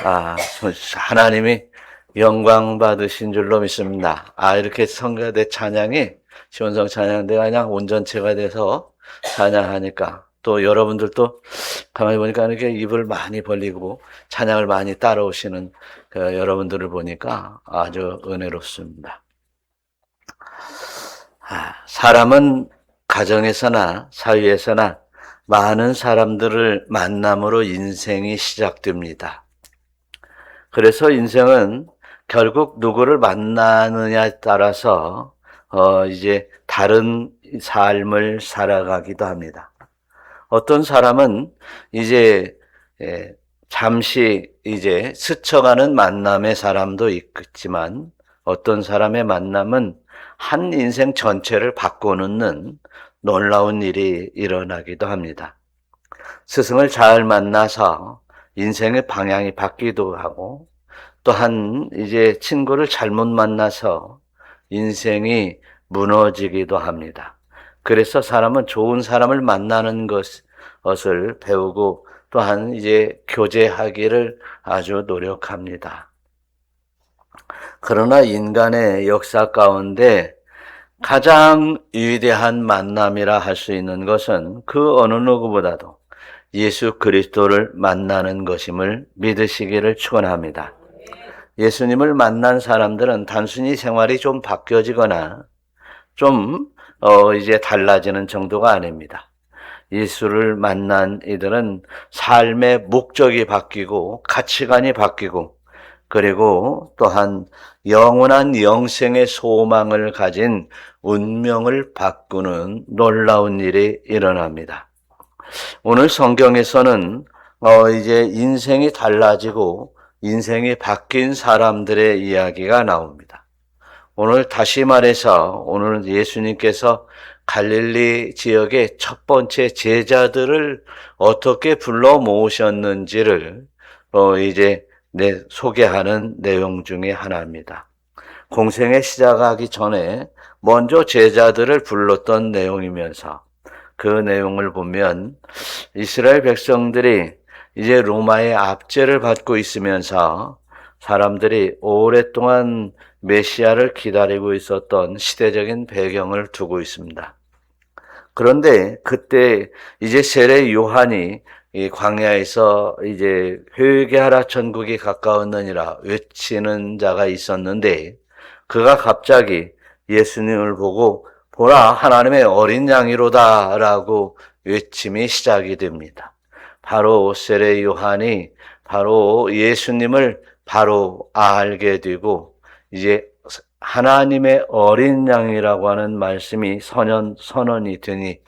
하나님이 영광 받으신 줄로 믿습니다. 이렇게 성가대 찬양이 시원성 찬양대가 그냥 온전체가 돼서 찬양하니까 또 여러분들도 가만히 보니까 이렇게 입을 많이 벌리고 찬양을 많이 따라오시는 그 여러분들을 보니까 아주 은혜롭습니다. 사람은 가정에서나 사회에서나 많은 사람들을 만남으로 인생이 시작됩니다. 그래서 인생은 결국 누구를 만나느냐에 따라서 이제 다른 삶을 살아가기도 합니다. 어떤 사람은 이제 잠시 이제 스쳐가는 만남의 사람도 있지만 어떤 사람의 만남은 한 인생 전체를 바꿔놓는 놀라운 일이 일어나기도 합니다. 스승을 잘 만나서 인생의 방향이 바뀌기도 하고 또한 이제 친구를 잘못 만나서 인생이 무너지기도 합니다. 그래서 사람은 좋은 사람을 만나는 것을 배우고 또한 이제 교제하기를 아주 노력합니다. 그러나 인간의 역사 가운데 가장 위대한 만남이라 할 수 있는 것은 그 어느 누구보다도 예수 그리스도를 만나는 것임을 믿으시기를 축원합니다. 예수님을 만난 사람들은 단순히 생활이 좀 바뀌어지거나 좀 이제 달라지는 정도가 아닙니다. 예수를 만난 이들은 삶의 목적이 바뀌고 가치관이 바뀌고 그리고 또한 영원한 영생의 소망을 가진 운명을 바꾸는 놀라운 일이 일어납니다. 오늘 성경에서는 이제 인생이 달라지고 인생이 바뀐 사람들의 이야기가 나옵니다. 오늘 다시 말해서 오늘은 예수님께서 갈릴리 지역의 첫 번째 제자들을 어떻게 불러 모으셨는지를 이제 소개하는 내용 중에 하나입니다. 공생에 시작하기 전에 먼저 제자들을 불렀던 내용이면서 그 내용을 보면 이스라엘 백성들이 이제 로마의 압제를 받고 있으면서 사람들이 오랫동안 메시아를 기다리고 있었던 시대적인 배경을 두고 있습니다. 그런데 그때 이제 세례 요한이 이 광야에서 이제 회개하라 천국이 가까웠느니라 외치는 자가 있었는데 그가 갑자기 예수님을 보고 보라 하나님의 어린 양이로다 라고 외침이 시작이 됩니다. 바로 세례 요한이 바로 예수님을 바로 알게 되고 이제 하나님의 어린 양이라고 하는 말씀이 선언이 되니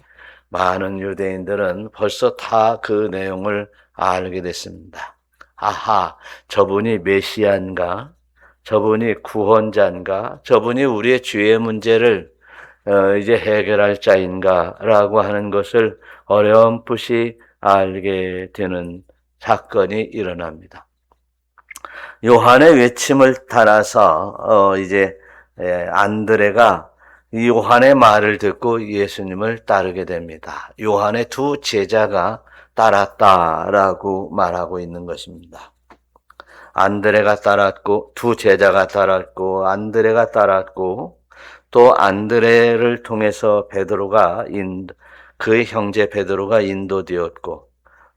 많은 유대인들은 벌써 다 그 내용을 알게 됐습니다. 저분이 메시아인가? 저분이 구원자인가? 저분이 우리의 죄의 문제를 이제 해결할 자인가라고 하는 것을 어렴풋이 알게 되는 사건이 일어납니다. 요한의 외침을 따라서 이제 안드레가 요한의 말을 듣고 예수님을 따르게 됩니다. 요한의 두 제자가 따랐다라고 말하고 있는 것입니다. 안드레가 따랐고 두 제자가 따랐고 안드레가 따랐고 또 안드레를 통해서 그의 형제 베드로가 인도되었고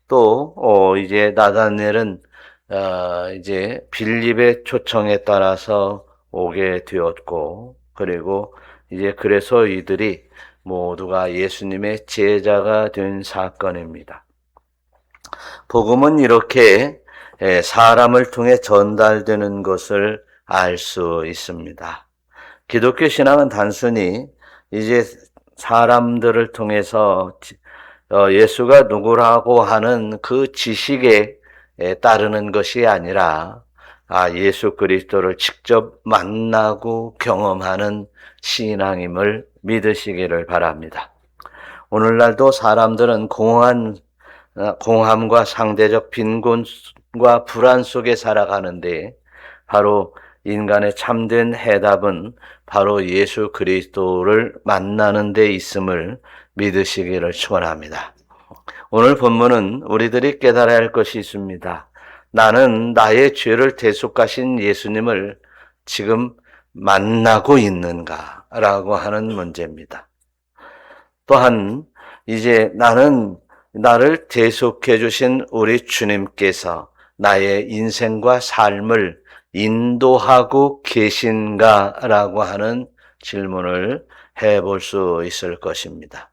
또 이제 나다넬은 이제 빌립의 초청에 따라서 오게 되었고 그리고 이제 그래서 이들이 모두가 예수님의 제자가 된 사건입니다. 복음은 이렇게 사람을 통해 전달되는 것을 알 수 있습니다. 기독교 신앙은 단순히 이제 사람들을 통해서 예수가 누구라고 하는 그 지식에 따르는 것이 아니라 예수 그리스도를 직접 만나고 경험하는 신앙임을 믿으시기를 바랍니다. 오늘날도 사람들은 공함과 상대적 빈곤과 불안 속에 살아가는데 바로 인간의 참된 해답은 바로 예수 그리스도를 만나는 데 있음을 믿으시기를 축원합니다. 오늘 본문은 우리들이 깨달아야 할 것이 있습니다. 나는 나의 죄를 대속하신 예수님을 지금 만나고 있는가라고 하는 문제입니다. 또한 이제 나는 나를 대속해 주신 우리 주님께서 나의 인생과 삶을 인도하고 계신가라고 하는 질문을 해볼 수 있을 것입니다.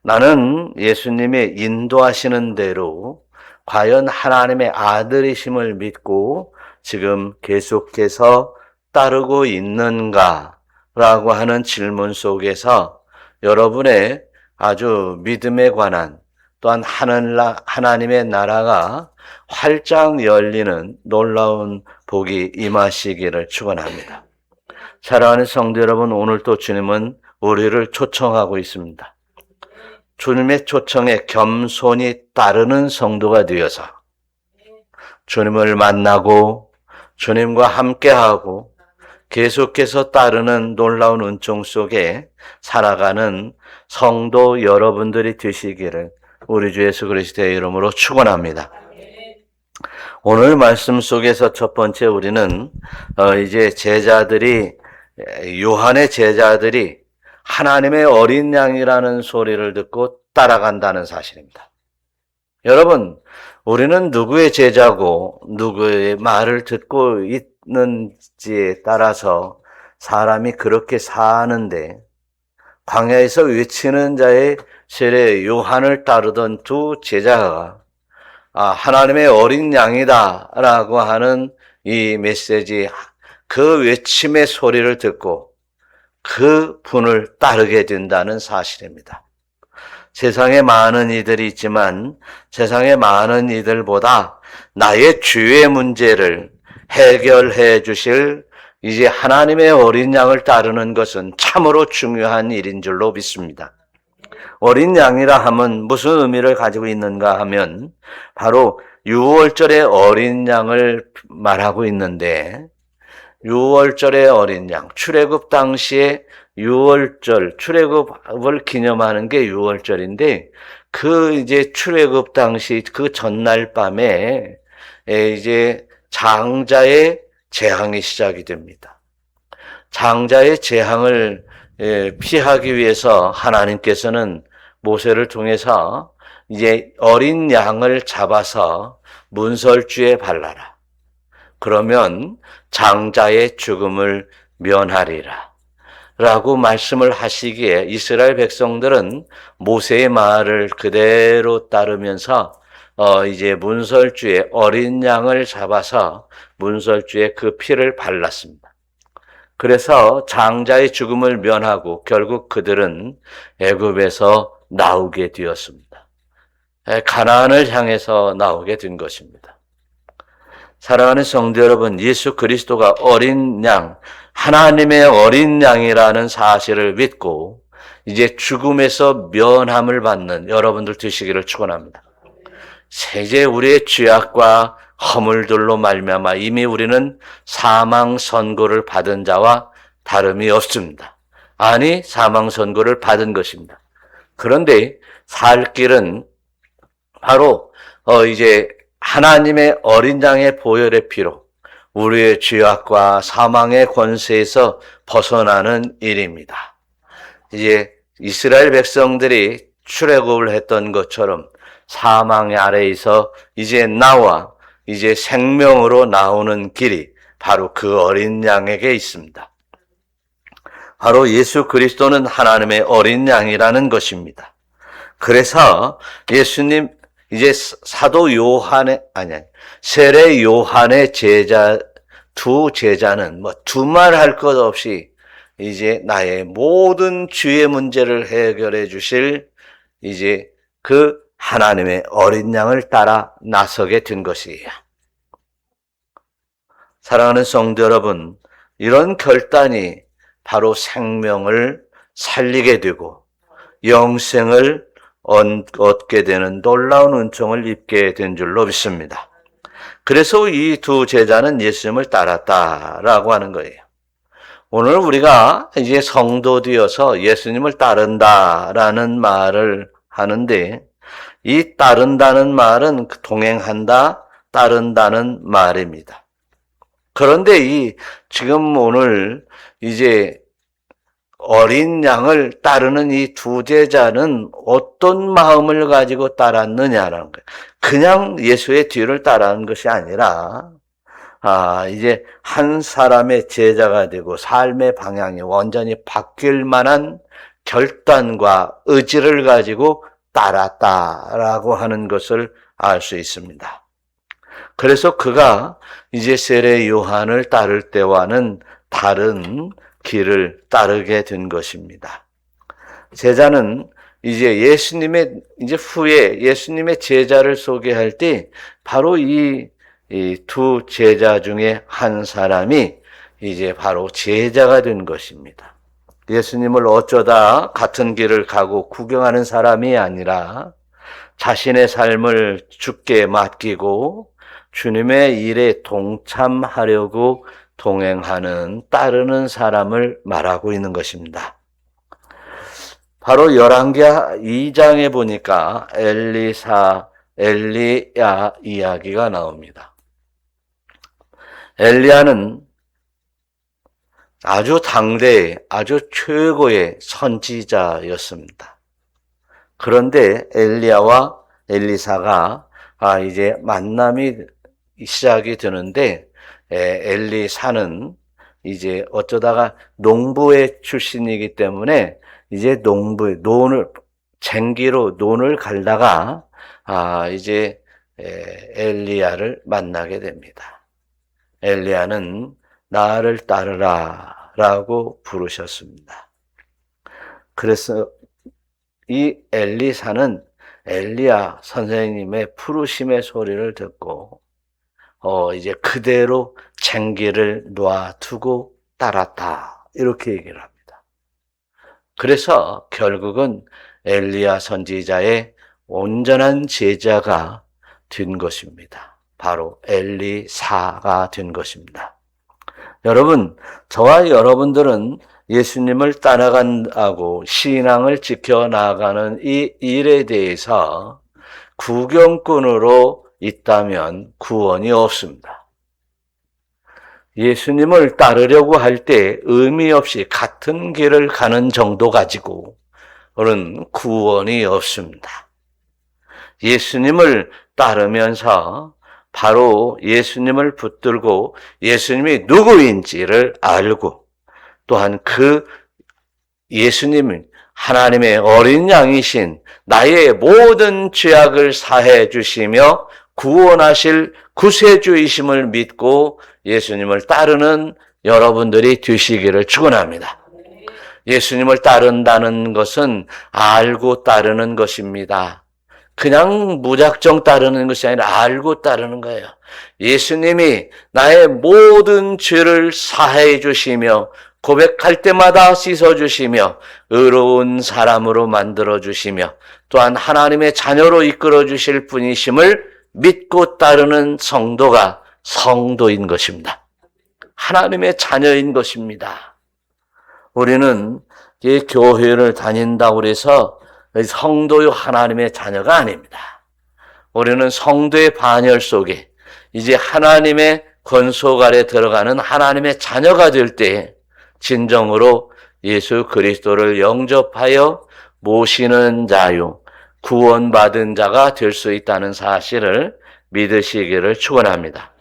나는 예수님의 인도하시는 대로 과연 하나님의 아들이심을 믿고 지금 계속해서 따르고 있는가라고 하는 질문 속에서 여러분의 아주 믿음에 관한 또한 하나님의 나라가 활짝 열리는 놀라운 복이 임하시기를 축원합니다. 사랑하는 성도 여러분, 오늘 또 주님은 우리를 초청하고 있습니다. 주님의 초청에 겸손히 따르는 성도가 되어서 주님을 만나고 주님과 함께하고 계속해서 따르는 놀라운 은총 속에 살아가는 성도 여러분들이 되시기를 우리 주 예수 그리스도의 이름으로 축원합니다. 오늘 말씀 속에서 첫 번째 우리는 이제 요한의 제자들이 하나님의 어린 양이라는 소리를 듣고 따라간다는 사실입니다. 여러분, 우리는 누구의 제자고 누구의 말을 듣고 있는지에 따라서 사람이 그렇게 사는데, 광야에서 외치는 자의 세례 요한을 따르던 두 제자가 하나님의 어린 양이다 라고 하는 이 메시지, 그 외침의 소리를 듣고 그 분을 따르게 된다는 사실입니다. 세상에 많은 이들이 있지만 세상에 많은 이들보다 나의 죄의 문제를 해결해 주실 이제 하나님의 어린 양을 따르는 것은 참으로 중요한 일인 줄로 믿습니다. 어린 양이라 하면 무슨 의미를 가지고 있는가 하면 바로 유월절의 어린 양을 말하고 있는데, 유월절의 어린 양, 출애굽 당시에 유월절, 출애굽을 기념하는 게 유월절인데, 그 이제 출애굽 당시 그 전날 밤에 이제 장자의 재앙이 시작이 됩니다. 장자의 재앙을 피하기 위해서 하나님께서는 모세를 통해서 이제 어린 양을 잡아서 문설주에 발라라. 그러면 장자의 죽음을 면하리라 라고 말씀을 하시기에 이스라엘 백성들은 모세의 말을 그대로 따르면서 이제 문설주에 어린 양을 잡아서 문설주에 그 피를 발랐습니다. 그래서 장자의 죽음을 면하고 결국 그들은 애굽에서 나오게 되었습니다. 가나안을 향해서 나오게 된 것입니다. 사랑하는 성도 여러분, 예수 그리스도가 어린 양, 하나님의 어린 양이라는 사실을 믿고 이제 죽음에서 면함을 받는 여러분들 되시기를 축원합니다. 이제 우리의 죄악과 허물들로 말미암아 이미 우리는 사망 선고를 받은 자와 다름이 없습니다. 아니, 사망 선고를 받은 것입니다. 그런데 살 길은 바로 이제 하나님의 어린 양의 보혈의 피로 우리의 죄악과 사망의 권세에서 벗어나는 일입니다. 이제 이스라엘 백성들이 출애굽을 했던 것처럼 사망 아래에서 이제 나와 이제 생명으로 나오는 길이 바로 그 어린 양에게 있습니다. 바로 예수 그리스도는 하나님의 어린 양이라는 것입니다. 그래서 예수님 이제 사도 요한의 세례 요한의 제자 두 제자는 두말할 것 없이 이제 나의 모든 죄의 문제를 해결해 주실 이제 그 하나님의 어린 양을 따라 나서게 된 것이에요. 사랑하는 성도 여러분, 이런 결단이 바로 생명을 살리게 되고 영생을 얻게 되는 놀라운 은총을 입게 된 줄로 믿습니다. 그래서 이 두 제자는 예수님을 따랐다라고 하는 거예요. 오늘 우리가 이제 성도 되어서 예수님을 따른다라는 말을 하는데, 이 따른다는 말은 동행한다, 따른다는 말입니다. 그런데 지금 오늘 이제 어린 양을 따르는 이 두 제자는 어떤 마음을 가지고 따랐느냐라는 거예요. 그냥 예수의 뒤를 따라한 것이 아니라, 이제 한 사람의 제자가 되고 삶의 방향이 완전히 바뀔 만한 결단과 의지를 가지고 따랐다라고 하는 것을 알 수 있습니다. 그래서 그가 이제 세례 요한을 따를 때와는 다른 길을 따르게 된 것입니다. 제자는 이제 후에 예수님의 제자를 소개할 때 바로 이 두 제자 중에 한 사람이 이제 바로 제자가 된 것입니다. 예수님을 어쩌다 같은 길을 가고 구경하는 사람이 아니라 자신의 삶을 주께 맡기고 주님의 일에 동참하려고 동행하는, 따르는 사람을 말하고 있는 것입니다. 바로 열왕기하 2장에 보니까 엘리야 이야기가 나옵니다. 엘리야는 아주 당대의 아주 최고의 선지자였습니다. 그런데 엘리야와 엘리사가 이제 만남이 시작이 되는데, 엘리사는 이제 어쩌다가 농부의 출신이기 때문에 이제 쟁기로 논을 갈다가 이제 엘리야를 만나게 됩니다. 엘리야는 나를 따르라 라고 부르셨습니다. 그래서 이 엘리사는 엘리야 선생님의 부르심의 소리를 듣고 이제 그대로 쟁기를 놔두고 따랐다, 이렇게 얘기를 합니다. 그래서 결국은 엘리야 선지자의 온전한 제자가 된 것입니다. 바로 엘리사가 된 것입니다. 여러분, 저와 여러분들은 예수님을 따라간다고 신앙을 지켜나가는 이 일에 대해서 구경꾼으로 있다면 구원이 없습니다. 예수님을 따르려고 할 때 의미 없이 같은 길을 가는 정도 가지고는 구원이 없습니다. 예수님을 따르면서 바로 예수님을 붙들고 예수님이 누구인지를 알고, 또한 그 예수님은 하나님의 어린 양이신 나의 모든 죄악을 사해 주시며 구원하실 구세주이심을 믿고 예수님을 따르는 여러분들이 되시기를 축원합니다. 예수님을 따른다는 것은 알고 따르는 것입니다. 그냥 무작정 따르는 것이 아니라 알고 따르는 거예요. 예수님이 나의 모든 죄를 사해 주시며 고백할 때마다 씻어주시며 의로운 사람으로 만들어주시며 또한 하나님의 자녀로 이끌어주실 분이심을 믿고 따르는 성도가 성도인 것입니다. 하나님의 자녀인 것입니다. 우리는 이 교회를 다닌다고 해서 성도요 하나님의 자녀가 아닙니다. 우리는 성도의 반열 속에 이제 하나님의 권속 아래 들어가는 하나님의 자녀가 될 때 진정으로 예수 그리스도를 영접하여 모시는 자요, 구원받은 자가 될 수 있다는 사실을 믿으시기를 축원합니다.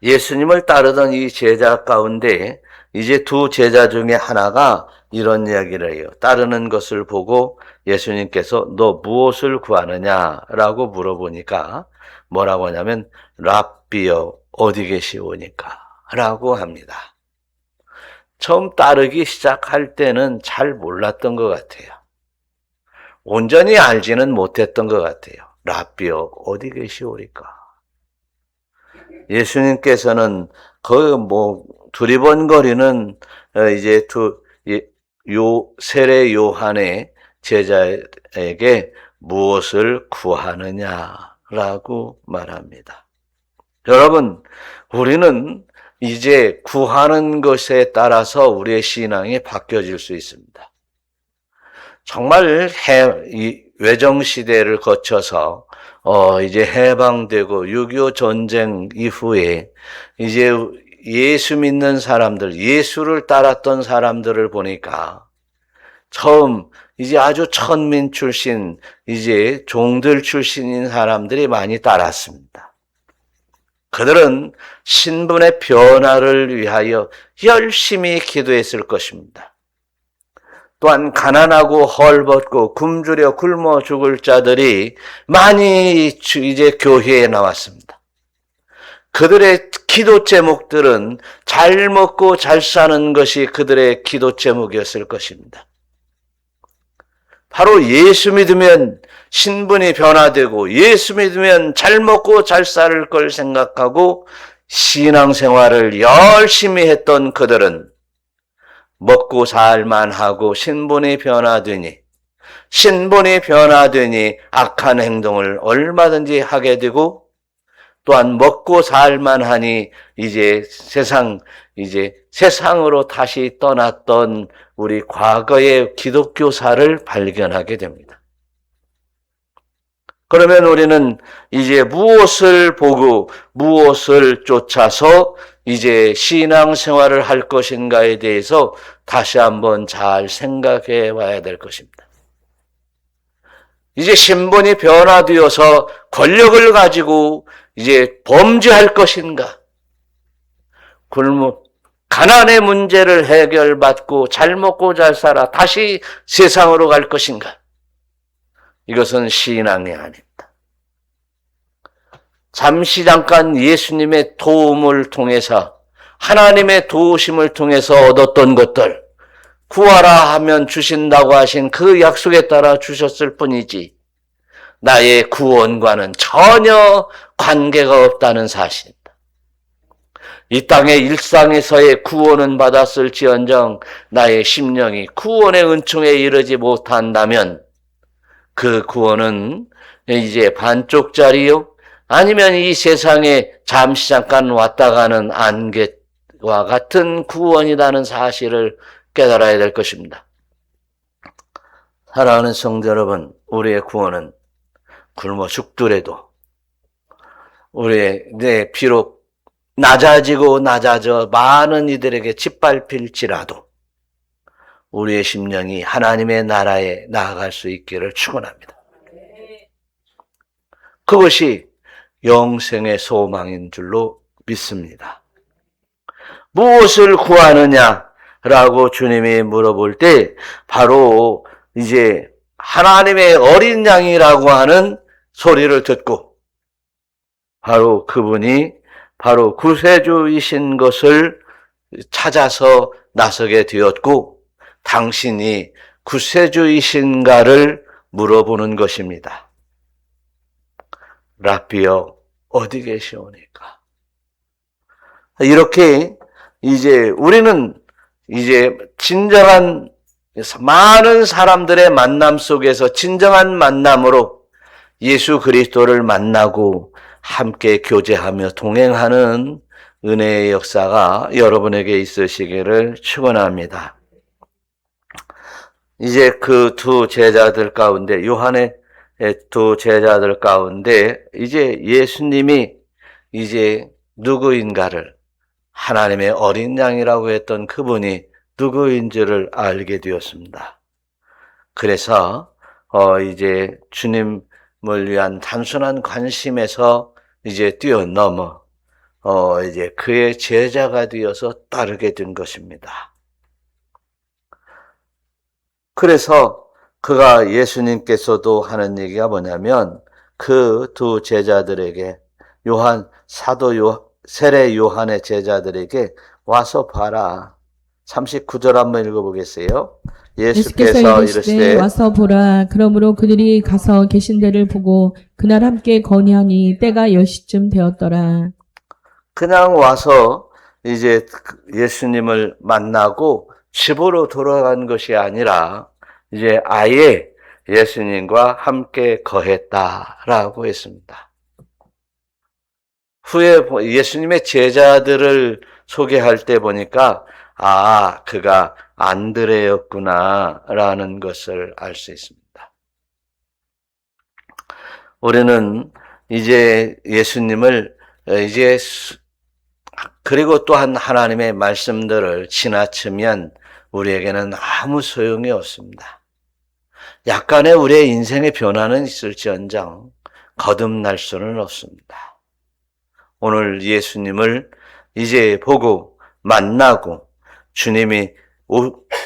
예수님을 따르던 이 제자 가운데 이제 두 제자 중에 하나가 이런 이야기를 해요. 따르는 것을 보고 예수님께서 너 무엇을 구하느냐라고 물어보니까 뭐라고 하냐면 랍비여 어디 계시오니까 라고 합니다. 처음 따르기 시작할 때는 잘 몰랐던 것 같아요. 온전히 알지는 못했던 것 같아요. 랍비여 어디 계시오리까. 예수님께서는 거의 두리번거리는 이제 세례 요한의 제자에게 무엇을 구하느냐라고 말합니다. 여러분, 우리는 이제 구하는 것에 따라서 우리의 신앙이 바뀌어질 수 있습니다. 정말 외정 시대를 거쳐서 이제 해방되고 6.25 전쟁 이후에 이제 예수 믿는 사람들, 예수를 따랐던 사람들을 보니까 처음 이제 아주 천민 출신, 이제 종들 출신인 사람들이 많이 따랐습니다. 그들은 신분의 변화를 위하여 열심히 기도했을 것입니다. 또한 가난하고 헐벗고 굶주려 굶어 죽을 자들이 많이 이제 교회에 나왔습니다. 그들의 기도 제목들은 잘 먹고 잘 사는 것이 그들의 기도 제목이었을 것입니다. 바로 예수 믿으면 신분이 변화되고 예수 믿으면 잘 먹고 잘 살 걸 생각하고 신앙생활을 열심히 했던 그들은 먹고 살만 하고 신분이 변화되니 악한 행동을 얼마든지 하게 되고 또한 먹고 살만 하니 이제 세상으로 다시 떠났던 우리 과거의 기독교사를 발견하게 됩니다. 그러면 우리는 이제 무엇을 보고 무엇을 쫓아서 이제 신앙생활을 할 것인가에 대해서 다시 한번 잘 생각해 봐야 될 것입니다. 이제 신분이 변화되어서 권력을 가지고 이제 범죄할 것인가? 가난의 문제를 해결받고 잘 먹고 잘 살아 다시 세상으로 갈 것인가? 이것은 신앙이 아닙니다. 잠깐 예수님의 도움을 통해서 하나님의 도우심을 통해서 얻었던 것들 구하라 하면 주신다고 하신 그 약속에 따라 주셨을 뿐이지 나의 구원과는 전혀 관계가 없다는 사실입니다. 이 땅의 일상에서의 구원은 받았을지언정 나의 심령이 구원의 은총에 이르지 못한다면 그 구원은 이제 반쪽짜리요 아니면 이 세상에 잠깐 왔다 가는 안개와 같은 구원이라는 사실을 깨달아야 될 것입니다. 사랑하는 성도 여러분, 우리의 구원은 굶어 죽더라도 비록 낮아져 많은 이들에게 짓밟힐지라도 우리의 심령이 하나님의 나라에 나아갈 수 있기를 축원합니다. 그것이 영생의 소망인 줄로 믿습니다. 무엇을 구하느냐라고 주님이 물어볼 때 바로 이제 하나님의 어린 양이라고 하는 소리를 듣고 바로 그분이 바로 구세주이신 것을 찾아서 나서게 되었고 당신이 구세주이신가를 물어보는 것입니다. 라비여 어디 계시오니까? 이렇게 이제 우리는 이제 진정한 많은 사람들의 만남 속에서 진정한 만남으로 예수 그리스도를 만나고 함께 교제하며 동행하는 은혜의 역사가 여러분에게 있으시기를 축원합니다. 이제 그 두 제자들 가운데 요한의 두 제자들 가운데 이제 예수님이 이제 누구인가를 하나님의 어린 양이라고 했던 그분이 누구인지를 알게 되었습니다. 그래서 이제 주님을 위한 단순한 관심에서 이제 뛰어넘어 이제 그의 제자가 되어서 따르게 된 것입니다. 그래서 그가 예수님께서도 하는 얘기가 뭐냐면 그 두 제자들에게 세례 요한의 제자들에게 와서 봐라. 39절 한번 읽어보겠어요. 예수께서 이르시되 와서 보라. 그러므로 그들이 가서 계신 데를 보고 그날 함께 건의하니 때가 10시쯤 되었더라. 그냥 와서 이제 예수님을 만나고 집으로 돌아간 것이 아니라 이제 아예 예수님과 함께 거했다라고 했습니다. 후에 예수님의 제자들을 소개할 때 보니까 그가 안드레였구나라는 것을 알 수 있습니다. 우리는 이제 예수님을 이제 그리고 또한 하나님의 말씀들을 지나치면 우리에게는 아무 소용이 없습니다. 약간의 우리의 인생의 변화는 있을지언정 거듭날 수는 없습니다. 오늘 예수님을 이제 보고 만나고 주님이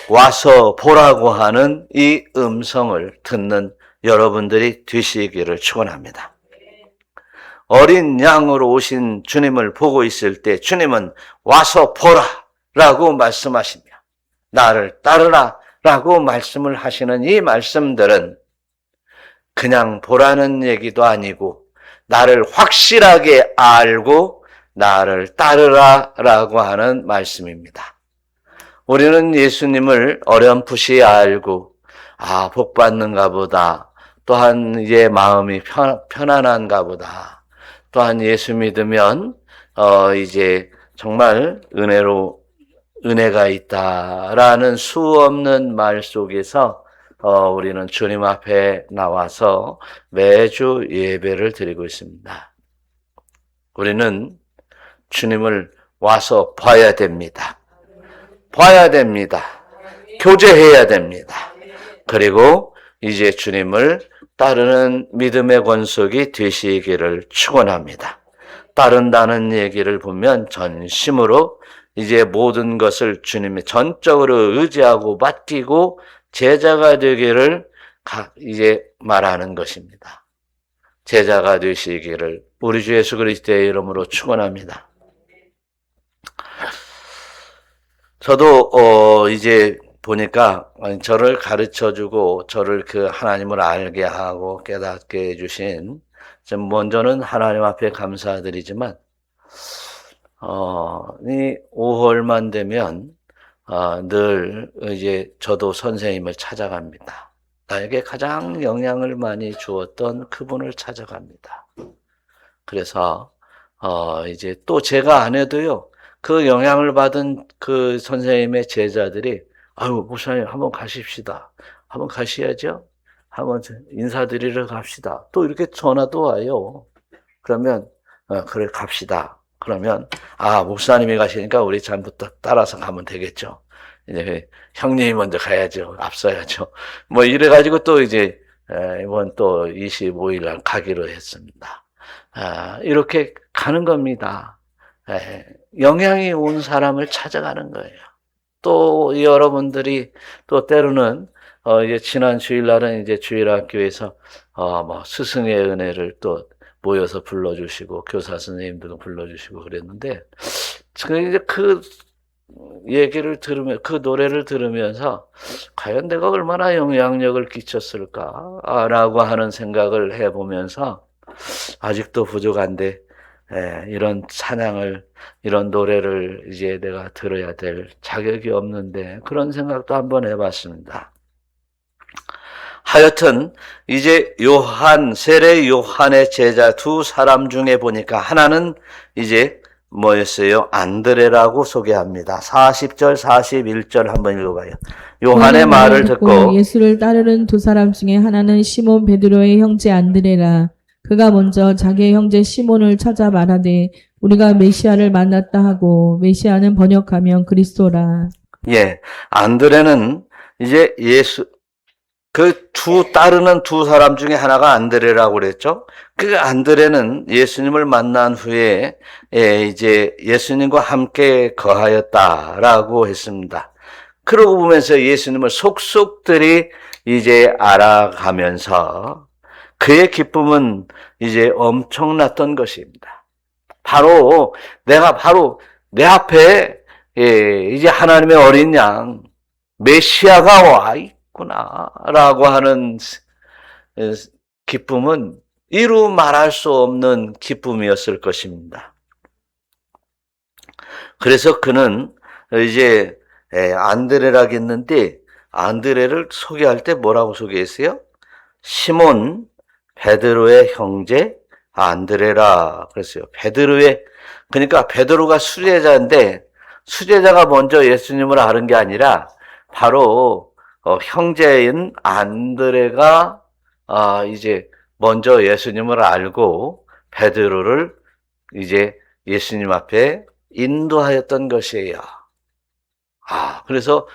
와서 보라고 하는 이 음성을 듣는 여러분들이 되시기를 축원합니다. 어린 양으로 오신 주님을 보고 있을 때 주님은 와서 보라 라고 말씀하시며 나를 따르라 라고 말씀을 하시는 이 말씀들은 그냥 보라는 얘기도 아니고 나를 확실하게 알고 나를 따르라 라고 하는 말씀입니다. 우리는 예수님을 어렴풋이 알고 복 받는가 보다, 또한 이제 마음이 편안한가 보다, 또한 예수 믿으면 이제 정말 은혜가 있다라는 수 없는 말 속에서 우리는 주님 앞에 나와서 매주 예배를 드리고 있습니다. 우리는 주님을 와서 봐야 됩니다. 봐야 됩니다. 교제해야 됩니다. 그리고 이제 주님을 따르는 믿음의 권속이 되시기를 축원합니다. 따른다는 얘기를 보면 전심으로 이제 모든 것을 주님의 전적으로 의지하고 맡기고 제자가 되기를 이제 말하는 것입니다. 제자가 되시기를 우리 주 예수 그리스도의 이름으로 축원합니다. 저도 이제 보니까 저를 가르쳐주고 저를 그 하나님을 알게 하고 깨닫게 해주신 먼저는 하나님 앞에 감사드리지만 이 5월만 되면 늘 이제 저도 선생님을 찾아갑니다. 나에게 가장 영향을 많이 주었던 그분을 찾아갑니다. 그래서 이제 또 제가 안 해도요, 그 영향을 받은 그 선생님의 제자들이 목사님 한번 가십시다. 한번 가셔야죠. 한번 인사드리러 갑시다. 또 이렇게 전화도 와요. 그러면 그래 갑시다. 그러면 목사님이 가시니까 우리 전부터 따라서 가면 되겠죠. 이제 형님이 먼저 가야죠. 앞서야죠. 뭐 이래가지고 또 이제 이번 또 25일 날 가기로 했습니다. 이렇게 가는 겁니다. 영향이 온 사람을 찾아가는 거예요. 또 여러분들이 또 때로는 이제 지난 주일날은 이제 주일학교에서 뭐 스승의 은혜를 또 모여서 불러주시고 교사 선생님들도 불러주시고 그랬는데 이제 그 얘기를 들으면 그 노래를 들으면서 과연 내가 얼마나 영향력을 끼쳤을까라고 하는 생각을 해보면서 아직도 부족한데 이런 찬양을 이런 노래를 이제 내가 들어야 될 자격이 없는데 그런 생각도 한번 해봤습니다. 하여튼 이제 세례 요한의 제자 두 사람 중에 보니까 하나는 이제 뭐였어요? 안드레라고 소개합니다. 40절 41절 한번 읽어봐요. 요한의 말을 듣고 예수를 따르는 두 사람 중에 하나는 시몬 베드로의 형제 안드레라. 그가 먼저 자기의 형제 시몬을 찾아 말하되 우리가 메시아를 만났다 하고, 메시아는 번역하면 그리스도라. 안드레는 이제 그 따르는 두 사람 중에 하나가 안드레라고 그랬죠. 그 안드레는 예수님을 만난 후에 이제 예수님과 함께 거하였다라고 했습니다. 그러고 보면서 예수님을 속속들이 이제 알아가면서 그의 기쁨은 이제 엄청났던 것입니다. 내가 내 앞에 이제 하나님의 어린 양 메시아가 와 있구나라고 하는 기쁨은 이루 말할 수 없는 기쁨이었을 것입니다. 그래서 그는 이제 안드레라고 했는데 안드레를 소개할 때 뭐라고 소개했어요? 시몬 베드로의 형제 안드레라 그랬어요. 그러니까 베드로가 수제자인데 수제자가 먼저 예수님을 아는 게 아니라 바로 형제인 안드레가 이제 먼저 예수님을 알고 베드로를 이제 예수님 앞에 인도하였던 것이에요. 그래서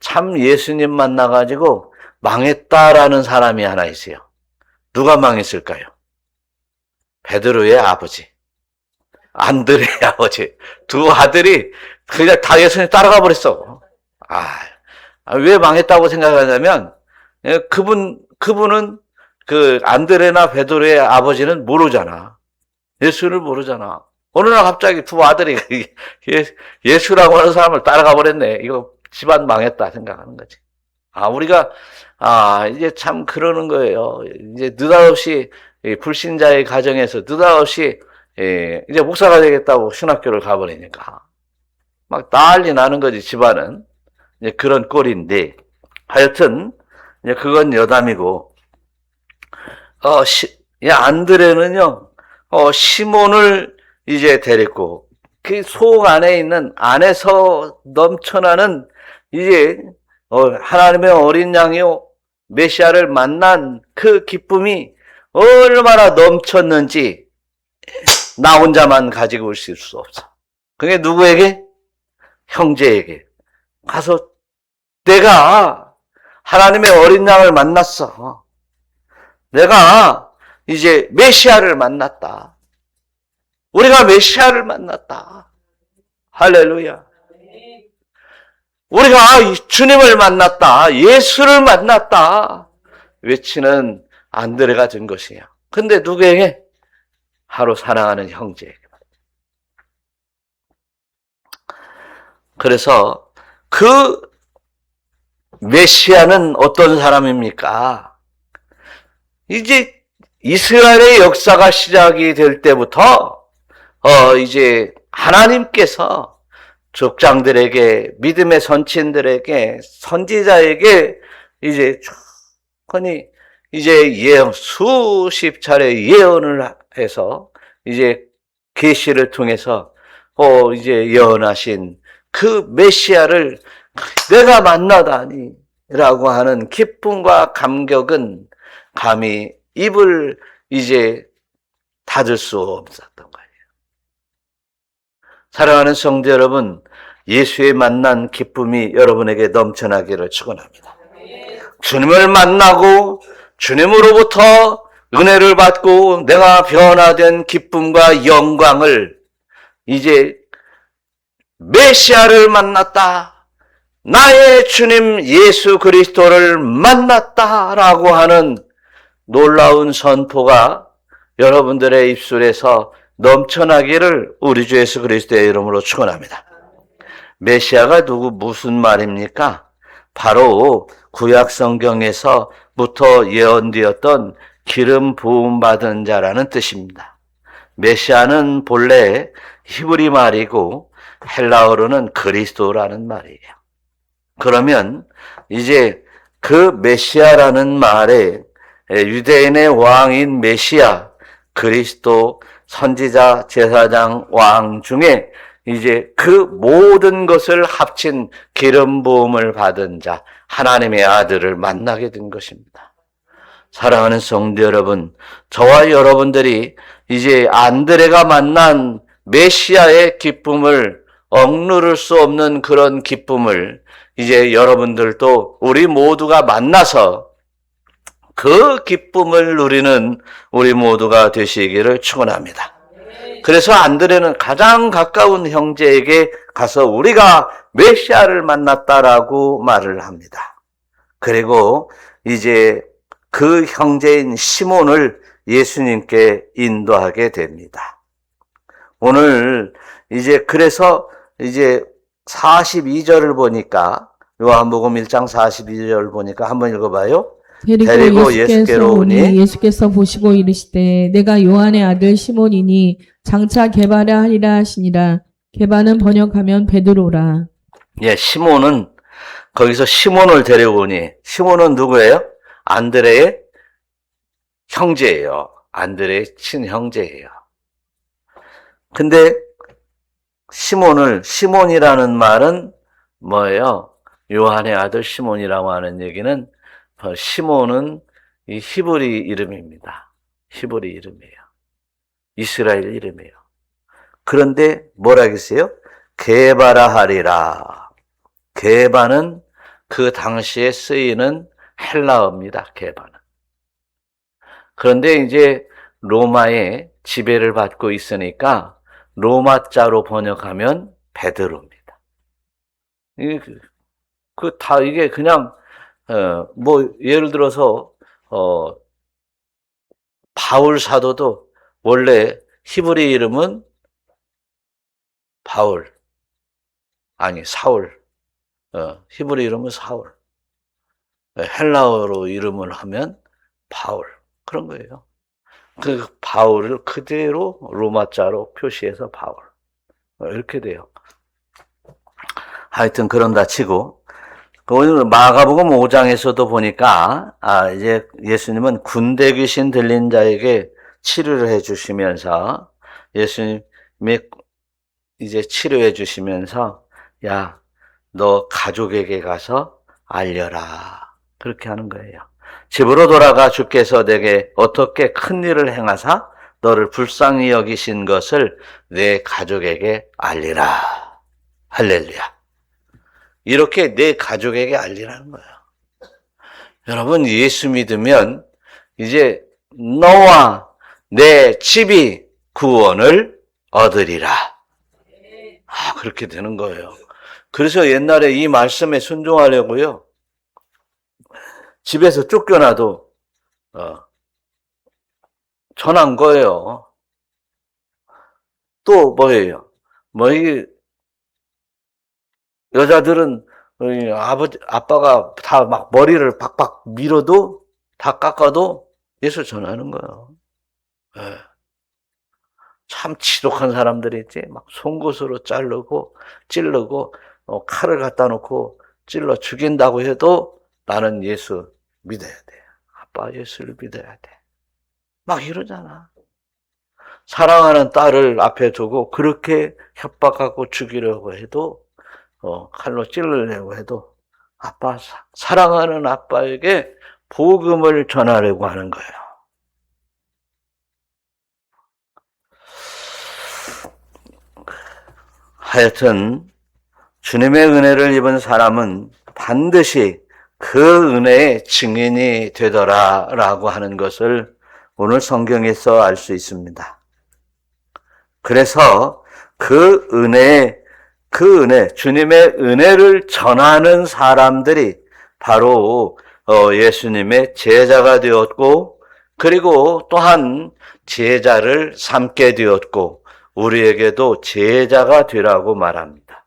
참 예수님 만나가지고 망했다라는 사람이 하나 있어요. 누가 망했을까요? 베드로의 아버지, 안드레의 아버지. 두 아들이 그냥 다 예수님 따라가 버렸어. 왜 망했다고 생각하냐면, 그분은 그 안드레나 베드로의 아버지는 모르잖아. 예수를 모르잖아. 어느 날 갑자기 두 아들이 예수라고 하는 사람을 따라가 버렸네. 이거 집안 망했다 생각하는 거지. 우리가, 이제 참 그러는 거예요. 이제 느닷없이, 불신자의 가정에서 느닷없이, 이제 목사가 되겠다고 신학교를 가버리니까. 막 난리 나는 거지, 집안은. 이제 그런 꼴인데. 하여튼, 이제 그건 여담이고, 안드레는요, 시몬을 이제 데리고, 그 속 안에 있는, 안에서 넘쳐나는, 이제, 하나님의 어린 양이요, 메시아를 만난 그 기쁨이 얼마나 넘쳤는지, 나 혼자만 가지고 있을 수 없어. 그게 누구에게? 형제에게. 가서, 내가 하나님의 어린 양을 만났어. 내가 이제 메시아를 만났다. 우리가 메시아를 만났다. 할렐루야. 우리가 주님을 만났다. 예수를 만났다. 외치는 안드레가 된 것이에요. 근데 누구에게? 하루 사랑하는 형제에게. 그래서 그 메시아는 어떤 사람입니까? 이제 이스라엘의 역사가 시작이 될 때부터 이제 하나님께서 족장들에게, 믿음의 선친들에게, 선지자에게 이제 흔히 이제 수십 차례 예언을 해서 이제 계시를 통해서 이제 예언하신 그 메시아를 내가 만나다니 라고 하는 기쁨과 감격은 감히 입을 이제 닫을 수 없었던 거예요. 사랑하는 성도 여러분, 예수의 만난 기쁨이 여러분에게 넘쳐나기를 축원합니다. 주님을 만나고 주님으로부터 은혜를 받고 내가 변화된 기쁨과 영광을 이제 메시아를 만났다. 나의 주님 예수 그리스도를 만났다라고 하는 놀라운 선포가 여러분들의 입술에서 넘쳐나기를 우리 주 예수 그리스도의 이름으로 축원합니다. 메시아가 무슨 말입니까? 바로 구약 성경에서부터 예언되었던 기름 부음 받은 자라는 뜻입니다. 메시아는 본래 히브리 말이고 헬라어로는 그리스도라는 말이에요. 그러면 이제 그 메시아라는 말에 유대인의 왕인 메시아, 그리스도, 선지자, 제사장, 왕 중에 이제 그 모든 것을 합친 기름 부음을 받은 자, 하나님의 아들을 만나게 된 것입니다. 사랑하는 성도 여러분, 저와 여러분들이 이제 안드레가 만난 메시아의 기쁨을 억누를 수 없는 그런 기쁨을 이제 여러분들도 우리 모두가 만나서 그 기쁨을 누리는 우리 모두가 되시기를 축원합니다. 그래서 안드레는 가장 가까운 형제에게 가서 우리가 메시아를 만났다라고 말을 합니다. 그리고 이제 그 형제인 시몬을 예수님께 인도하게 됩니다. 오늘 이제 그래서 이제 42절을 보니까 요한복음 1장 42절을 보니까 한번 읽어봐요. 데리고 예수께로 오니 예수께서 보시고 이르시되 내가 요한의 아들 시몬이니 장차 게바라 하리라 하시니라. 게바는 번역하면 베드로라. 예, 시몬은 거기서 시몬을 데려오니 시몬은 누구예요? 안드레의 형제예요. 안드레의 친형제예요. 근데 시몬이라는 말은 뭐예요? 요한의 아들 시몬이라고 하는 얘기는 시몬은 이 히브리 이름입니다. 히브리 이름이에요. 이스라엘 이름이에요. 그런데 뭐라 했어요? 게바라 하리라. 게바는 그 당시에 쓰이는 헬라어입니다. 게바는. 그런데 이제 로마의 지배를 받고 있으니까 로마자로 번역하면 베드로입니다. 이게 그냥 뭐 예를 들어서 바울 사도도 원래 히브리 이름은 사울. 히브리 이름은 사울. 헬라어로 이름을 하면 바울. 그런 거예요. 그 바울을 그대로 로마자로 표시해서 바울. 이렇게 돼요. 하여튼 그런다 치고, 오늘 마가복음 5장에서도 보니까, 이제 예수님은 군대 귀신 들린 자에게 치료를 해 주시면서, 예수님이 이제 치료해 주시면서, 야, 너 가족에게 가서 알려라. 그렇게 하는 거예요. 집으로 돌아가 주께서 내게 어떻게 큰 일을 행하사 너를 불쌍히 여기신 것을 내 가족에게 알리라. 할렐루야. 이렇게 내 가족에게 알리라는 거예요. 여러분, 예수 믿으면 이제 너와 내 집이 구원을 얻으리라. 그렇게 되는 거예요. 그래서 옛날에 이 말씀에 순종하려고요. 집에서 쫓겨나도 전한 거예요. 또 뭐예요? 이게 여자들은 아빠가 다 막 머리를 박박 밀어도 다 깎아도 예수 전하는 거예요. 네. 참 지독한 사람들이 있지. 막 송곳으로 찌르고 칼을 갖다 놓고 찔러 죽인다고 해도 나는 예수 믿어야 돼. 아빠 예수를 믿어야 돼. 막 이러잖아. 사랑하는 딸을 앞에 두고 그렇게 협박하고 죽이려고 해도 칼로 찔르려고 해도 사랑하는 아빠에게 복음을 전하려고 하는 거예요. 하여튼 주님의 은혜를 입은 사람은 반드시 그 은혜의 증인이 되더라라고 하는 것을 오늘 성경에서 알 수 있습니다. 그래서 그 은혜, 주님의 은혜를 전하는 사람들이 바로 예수님의 제자가 되었고, 그리고 또한 제자를 삼게 되었고, 우리에게도 제자가 되라고 말합니다.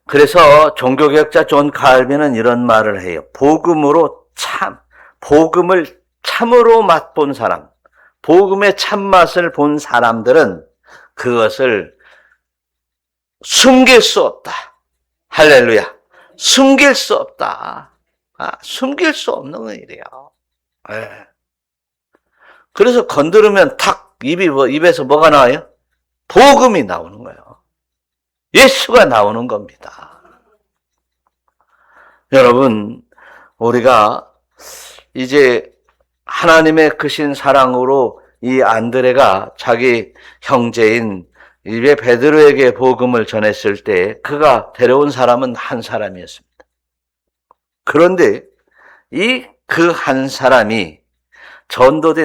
그래서 종교개혁자 존 칼빈은 이런 말을 해요. 복음을 참으로 맛본 사람, 복음의 참맛을 본 사람들은 그것을 숨길 수 없다. 할렐루야. 숨길 수 없다. 숨길 수 없는 일이에요. 네. 그래서 건드리면 탁 입에서 뭐가 나와요? 복음이 나오는 거예요. 예수가 나오는 겁니다. 여러분, 우리가 이제 하나님의 크신 사랑으로 이 안드레가 자기 형제인 이베 베드로에게 복음을 전했을 때 그가 데려온 사람은 한 사람이었습니다. 그런데 그 한 사람이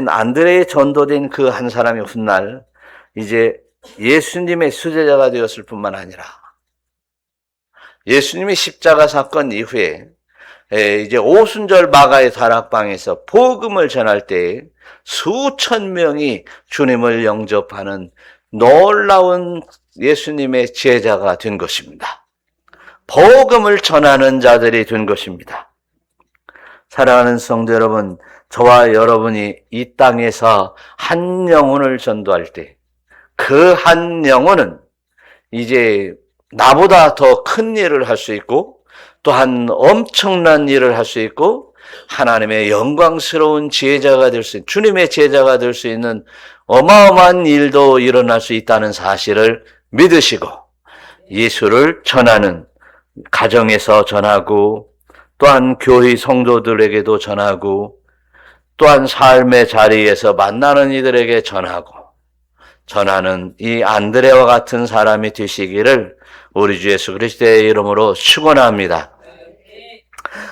안드레의 전도된 그 한 사람이 훗날 이제 예수님의 수제자가 되었을 뿐만 아니라 예수님이 십자가 사건 이후에 이제 오순절 마가의 다락방에서 복음을 전할 때 수천 명이 주님을 영접하는 놀라운 예수님의 제자가 된 것입니다. 복음을 전하는 자들이 된 것입니다. 사랑하는 성도 여러분, 저와 여러분이 이 땅에서 한 영혼을 전도할 때 그 한 영혼은 이제 나보다 더 큰 일을 할 수 있고 또한 엄청난 일을 할 수 있고 하나님의 영광스러운 제자가 될 수 있는, 주님의 제자가 될 수 있는 어마어마한 일도 일어날 수 있다는 사실을 믿으시고 예수를 전하는, 가정에서 전하고 또한 교회 성도들에게도 전하고 또한 삶의 자리에서 만나는 이들에게 전하는 이 안드레와 같은 사람이 되시기를 우리 주 예수 그리스도의 이름으로 축원합니다.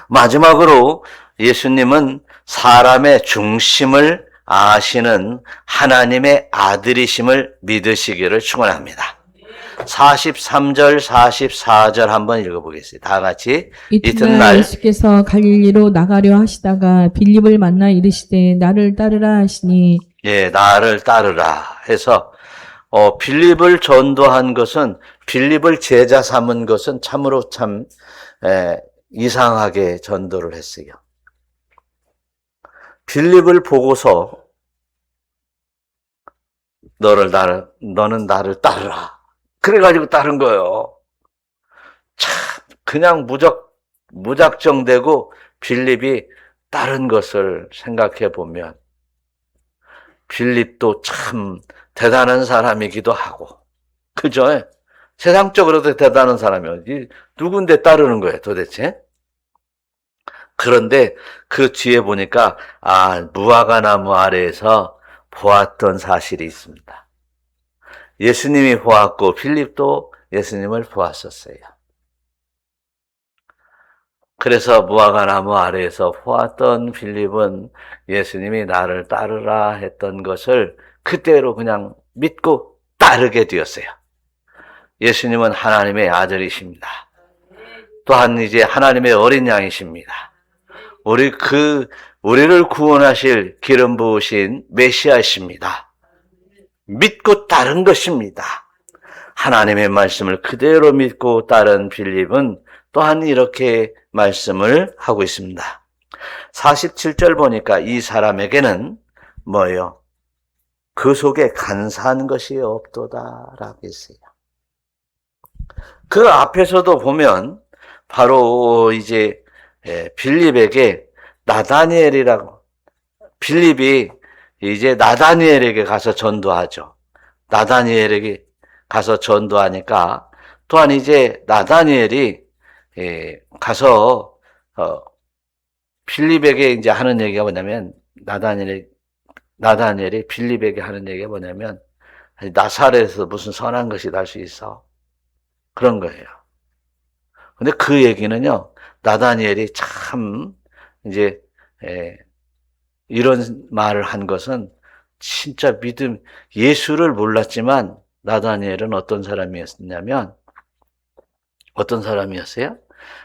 마지막으로 예수님은 사람의 중심을 아시는 하나님의 아들이심을 믿으시기를 축원합니다. 43절, 44절 한번 읽어보겠습니다. 다 같이. 이튿날 예수께서 갈릴리로 나가려 하시다가 빌립을 만나 이르시되 나를 따르라 하시니 예, 나를 따르라 해서 빌립을 전도한 것은 빌립을 제자 삼은 것은 참으로 참 이상하게 전도를 했어요. 빌립을 보고서 너는 나를 따르라. 그래가지고 따른 거예요. 참 그냥 무작정되고 빌립이 따른 것을 생각해 보면 빌립도 참 대단한 사람이기도 하고, 그죠? 세상적으로도 대단한 사람이에요. 누군데 따르는 거예요, 도대체? 그런데 그 뒤에 보니까 무화과 나무 아래에서 보았던 사실이 있습니다. 예수님이 보았고 빌립도 예수님을 보았었어요. 그래서 무화과 나무 아래에서 보았던 빌립은 예수님이 나를 따르라 했던 것을 그대로 그냥 믿고 따르게 되었어요. 예수님은 하나님의 아들이십니다. 또한 이제 하나님의 어린 양이십니다. 우리를 구원하실 기름 부으신 메시아이십니다. 믿고 따른 것입니다. 하나님의 말씀을 그대로 믿고 따른 빌립은 또한 이렇게 말씀을 하고 있습니다. 47절 보니까 이 사람에게는 뭐예요? 그 속에 간사한 것이 없도다라고 했어요. 그 앞에서도 보면 바로 이제 빌립에게 나다니엘이라고, 빌립이 이제 나다니엘에게 가서 전도하죠. 나다니엘에게 가서 전도하니까 또한 이제 나다니엘이 가서 빌립에게 이제 하는 얘기가 뭐냐면 나다니엘이 빌립에게 하는 얘기가 뭐냐면 나사렛에서 무슨 선한 것이 날 수 있어. 그런 거예요. 근데 그 얘기는요, 나다니엘이 참 이제 이런 말을 한 것은 진짜 예수를 몰랐지만 나다니엘은 어떤 사람이었냐면 어떤 사람이었어요?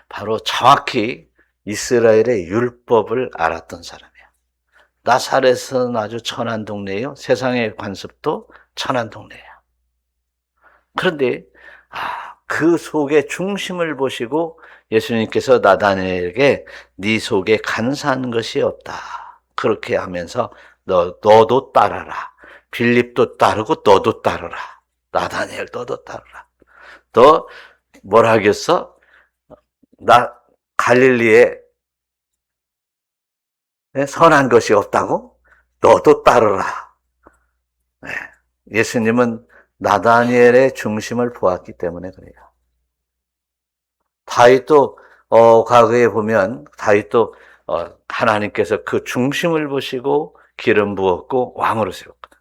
바로 정확히 이스라엘의 율법을 알았던 사람이에요. 나사렛은 아주 천한 동네예요. 세상의 관습도 천한 동네예요. 그런데 그 속의 중심을 보시고 예수님께서 나다니엘에게 네 속에 간사한 것이 없다. 그렇게 하면서 너도 따라라. 빌립도 따르고 너도 따르라. 나다니엘 너도 따르라. 너 뭐라 하겠어? 갈릴리에 선한 것이 없다고? 너도 따르라. 네. 예수님은 나다니엘의 중심을 보았기 때문에 그래요. 다윗도 과거에 보면 다윗도 하나님께서 그 중심을 보시고 기름 부었고 왕으로 세웠거든.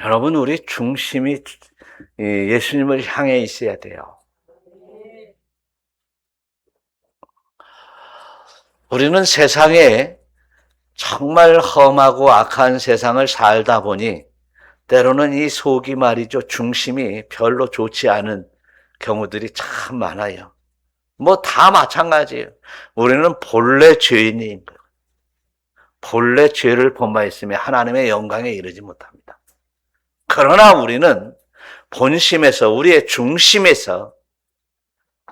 여러분, 우리 중심이 예수님을 향해 있어야 돼요. 우리는 세상에 정말 험하고 악한 세상을 살다 보니 때로는 이 속이 말이죠, 중심이 별로 좋지 않은 경우들이 참 많아요. 뭐 다 마찬가지예요. 우리는 본래 죄인인 거예요. 본래 죄를 범하였으며 하나님의 영광에 이르지 못합니다. 그러나 우리는 본심에서, 우리의 중심에서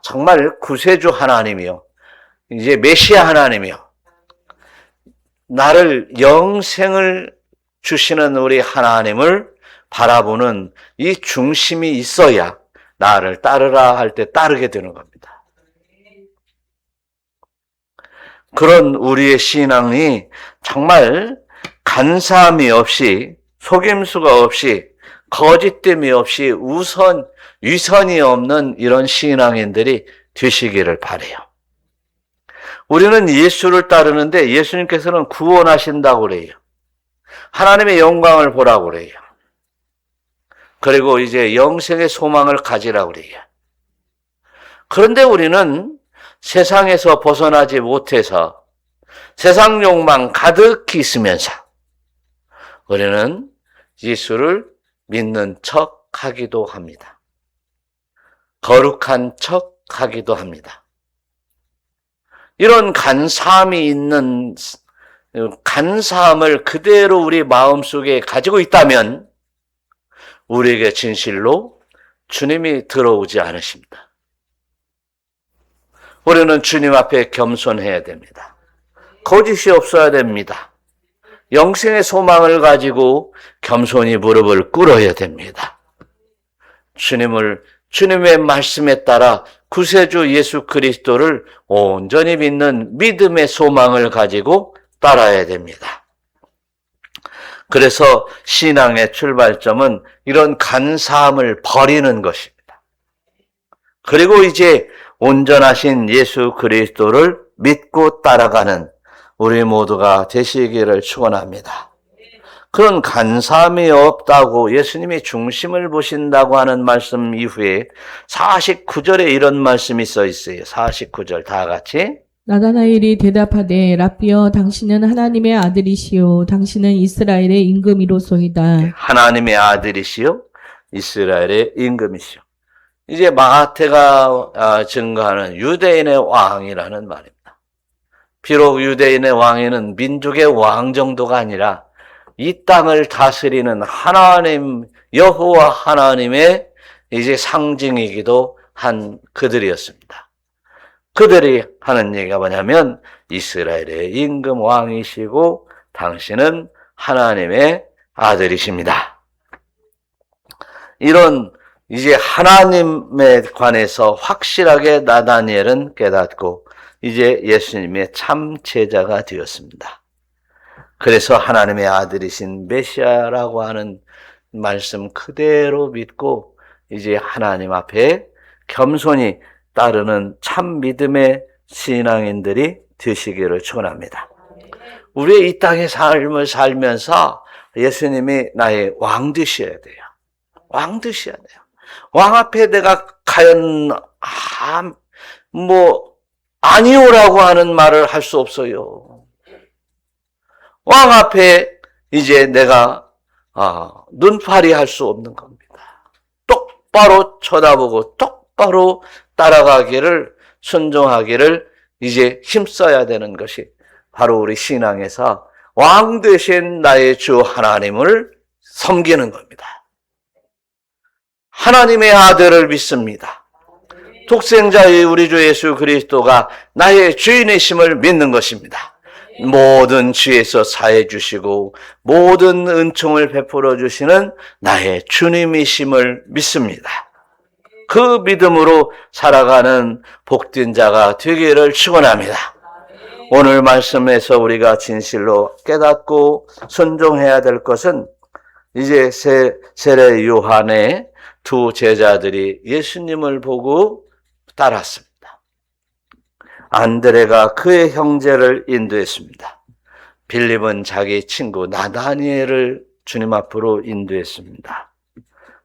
정말 구세주 하나님이요, 이제 메시아 하나님이요, 나를 영생을 주시는 우리 하나님을 바라보는 이 중심이 있어야 나를 따르라 할 때 따르게 되는 겁니다. 그런 우리의 신앙이 정말 간사함이 없이, 속임수가 없이, 거짓됨이 없이, 위선이 없는 이런 신앙인들이 되시기를 바라요. 우리는 예수를 따르는데 예수님께서는 구원하신다고 그래요. 하나님의 영광을 보라고 그래요. 그리고 이제 영생의 소망을 가지라고 그래요. 그런데 우리는 세상에서 벗어나지 못해서 세상 욕망 가득히 있으면서 우리는 예수를 믿는 척 하기도 합니다. 거룩한 척 하기도 합니다. 이런 간사함이 있는 간사함을 그대로 우리 마음속에 가지고 있다면 우리에게 진실로 주님이 들어오지 않으십니다. 우리는 주님 앞에 겸손해야 됩니다. 거짓이 없어야 됩니다. 영생의 소망을 가지고 겸손히 무릎을 꿇어야 됩니다. 주님의 말씀에 따라 구세주 예수 그리스도를 온전히 믿는 믿음의 소망을 가지고 따라야 됩니다. 그래서 신앙의 출발점은 이런 간사함을 버리는 것입니다. 그리고 이제 온전하신 예수 그리스도를 믿고 따라가는 우리 모두가 되시기를 축원합니다. 그런 간사함이 없다고 예수님이 중심을 보신다고 하는 말씀 이후에 49절에 이런 말씀이 써 있어요. 49절 다 같이. 나다나엘이 대답하되 랍비여 당신은 하나님의 아들이시요 당신은 이스라엘의 임금이로소이다. 하나님의 아들이시요 이스라엘의 임금이시요. 이제 마하태가 증거하는 유대인의 왕이라는 말입니다. 비록 유대인의 왕에는 민족의 왕 정도가 아니라 이 땅을 다스리는 하나님, 여호와 하나님의 이제 상징이기도 한 그들이었습니다. 그들이 하는 얘기가 뭐냐면 이스라엘의 임금 왕이시고 당신은 하나님의 아들이십니다. 이런 이제 하나님에 관해서 확실하게 나다니엘은 깨닫고 이제 예수님의 참 제자가 되었습니다. 그래서 하나님의 아들이신 메시아라고 하는 말씀 그대로 믿고 이제 하나님 앞에 겸손히 따르는 참 믿음의 신앙인들이 되시기를 축원합니다. 우리의 이 땅의 삶을 살면서 예수님이 나의 왕 되셔야 돼요. 왕 되셔야 돼요. 왕 앞에 내가 과연 아니오라고 하는 말을 할 수 없어요. 왕 앞에 이제 내가 눈파리 할 수 없는 겁니다. 똑바로 쳐다보고 똑바로 따라가기를 순종하기를 이제 힘써야 되는 것이 바로 우리 신앙에서 왕 되신 나의 주 하나님을 섬기는 겁니다. 하나님의 아들을 믿습니다. 독생자의 우리 주 예수 그리스도가 나의 주인이심을 믿는 것입니다. 모든 죄에서 사해 주시고 모든 은총을 베풀어 주시는 나의 주님이심을 믿습니다. 그 믿음으로 살아가는 복된 자가 되기를 축원합니다. 오늘 말씀에서 우리가 진실로 깨닫고 순종해야 될 것은 이제 세례 요한의 두 제자들이 예수님을 보고 따랐습니다. 안드레가 그의 형제를 인도했습니다. 빌립은 자기 친구 나다니엘을 주님 앞으로 인도했습니다.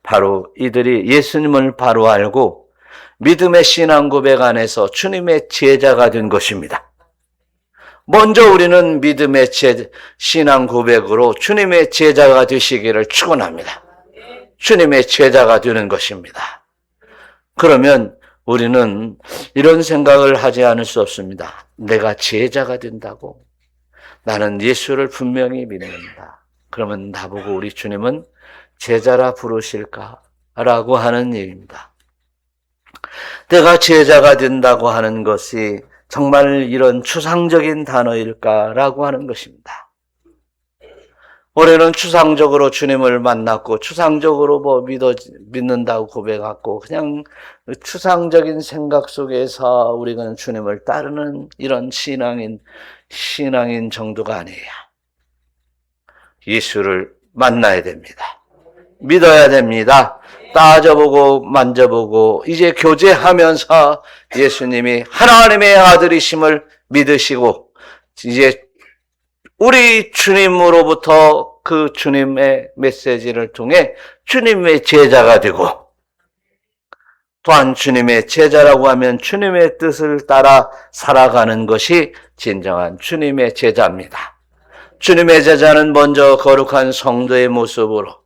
바로 이들이 예수님을 바로 알고 믿음의 신앙 고백 안에서 주님의 제자가 된 것입니다. 먼저 우리는 믿음의 신앙 고백으로 주님의 제자가 되시기를 축원합니다. 주님의 제자가 되는 것입니다. 그러면 우리는 이런 생각을 하지 않을 수 없습니다. 내가 제자가 된다고? 나는 예수를 분명히 믿는다. 그러면 나보고 우리 주님은 제자라 부르실까라고 하는 얘기입니다. 내가 제자가 된다고 하는 것이 정말 이런 추상적인 단어일까라고 하는 것입니다. 올해는 추상적으로 주님을 만났고 추상적으로 믿는다고 고백하고 그냥 추상적인 생각 속에서 우리가 주님을 따르는 이런 신앙인 정도가 아니에요. 예수를 만나야 됩니다. 믿어야 됩니다. 따져보고 만져보고 이제 교제하면서 예수님이 하나님의 아들이심을 믿으시고 이제 우리 주님으로부터 그 주님의 메시지를 통해 주님의 제자가 되고, 또한 주님의 제자라고 하면 주님의 뜻을 따라 살아가는 것이 진정한 주님의 제자입니다. 주님의 제자는 먼저 거룩한 성도의 모습으로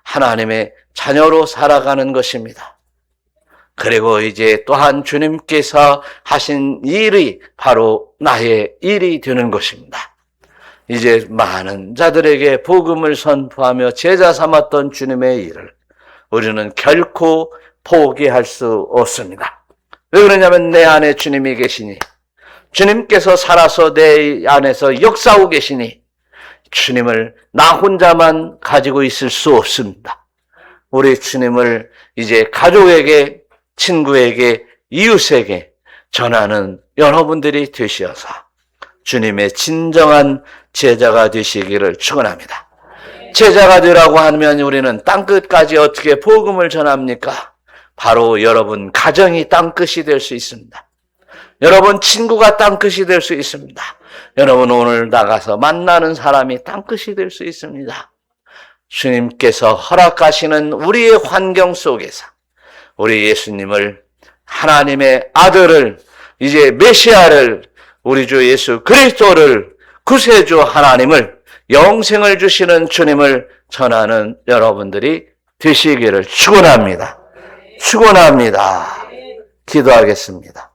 하나님의 자녀로 살아가는 것입니다. 그리고 이제 또한 주님께서 하신 일이 바로 나의 일이 되는 것입니다. 이제 많은 자들에게 복음을 선포하며 제자 삼았던 주님의 일을 우리는 결코 포기할 수 없습니다. 왜 그러냐면 내 안에 주님이 계시니, 주님께서 살아서 내 안에서 역사하고 계시니 주님을 나 혼자만 가지고 있을 수 없습니다. 우리 주님을 이제 가족에게, 친구에게, 이웃에게 전하는 여러분들이 되시어서 주님의 진정한 제자가 되시기를 축원합니다. 제자가 되라고 하면 우리는 땅끝까지 어떻게 복음을 전합니까? 바로 여러분 가정이 땅끝이 될 수 있습니다. 여러분 친구가 땅끝이 될 수 있습니다. 여러분 오늘 나가서 만나는 사람이 땅끝이 될 수 있습니다. 주님께서 허락하시는 우리의 환경 속에서 우리 예수님을, 하나님의 아들을, 이제 메시아를, 우리 주 예수 그리스도를, 구세주 하나님을, 영생을 주시는 주님을 전하는 여러분들이 되시기를 축원합니다. 축원합니다. 기도하겠습니다.